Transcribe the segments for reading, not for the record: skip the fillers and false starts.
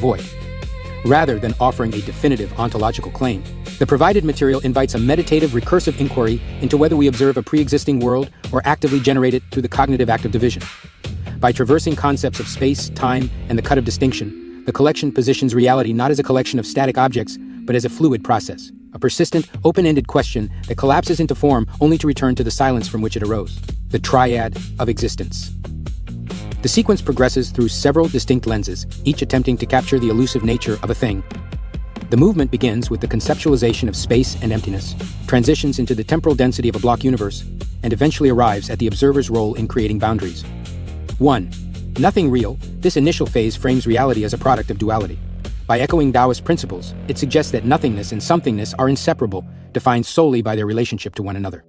void. Rather than offering a definitive ontological claim, the provided material invites a meditative, recursive inquiry into whether we observe a pre-existing world or actively generate it through the cognitive act of division. By traversing concepts of space, time, and the cut of distinction, the collection positions reality not as a collection of static objects, but as a fluid process, a persistent, open-ended question that collapses into form only to return to the silence from which it arose, the triad of existence. The sequence progresses through several distinct lenses, each attempting to capture the elusive nature of a thing. The movement begins with the conceptualization of space and emptiness, transitions into the temporal density of a block universe, and eventually arrives at the observer's role in creating boundaries. 1. Nothing real. This initial phase frames reality as a product of duality. By echoing Taoist principles, it suggests that nothingness and somethingness are inseparable, defined solely by their relationship to one another.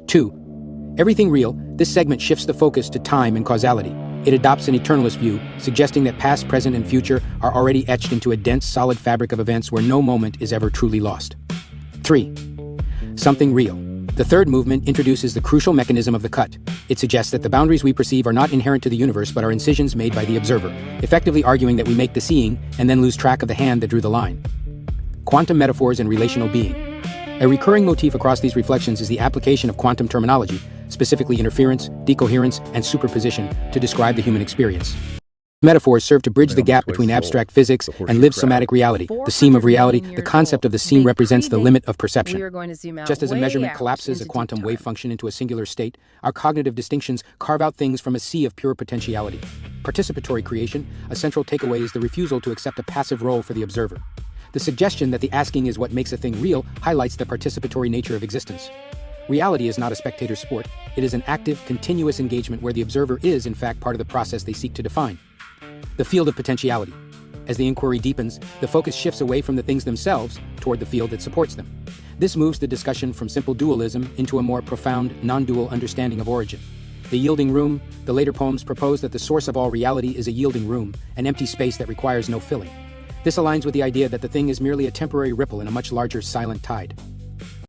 2. Everything real. This segment shifts the focus to time and causality. It adopts an eternalist view, suggesting that past, present, and future are already etched into a dense, solid fabric of events where no moment is ever truly lost. 3. Something real. The third movement introduces the crucial mechanism of the cut. It suggests that the boundaries we perceive are not inherent to the universe but are incisions made by the observer, effectively arguing that we make the seeing and then lose track of the hand that drew the line. Quantum metaphors and relational being. A recurring motif across these reflections is the application of quantum terminology, specifically interference, decoherence, and superposition, to describe the human experience. Metaphors serve to bridge the gap between abstract physics and lived somatic reality. The seam of reality, the concept of the seam represents the limit of perception. Just as a measurement collapses a quantum wave function into a singular state, our cognitive distinctions carve out things from a sea of pure potentiality. Participatory creation, a central takeaway is the refusal to accept a passive role for the observer. The suggestion that the asking is what makes a thing real highlights the participatory nature of existence. Reality is not a spectator sport. It is an active, continuous engagement where the observer is, in fact, part of the process they seek to define. The field of potentiality. As the inquiry deepens, the focus shifts away from the things themselves toward the field that supports them. This moves the discussion from simple dualism into a more profound, non-dual understanding of origin. The yielding room. The later poems propose that the source of all reality is a yielding room, an empty space that requires no filling. This aligns with the idea that the thing is merely a temporary ripple in a much larger silent tide.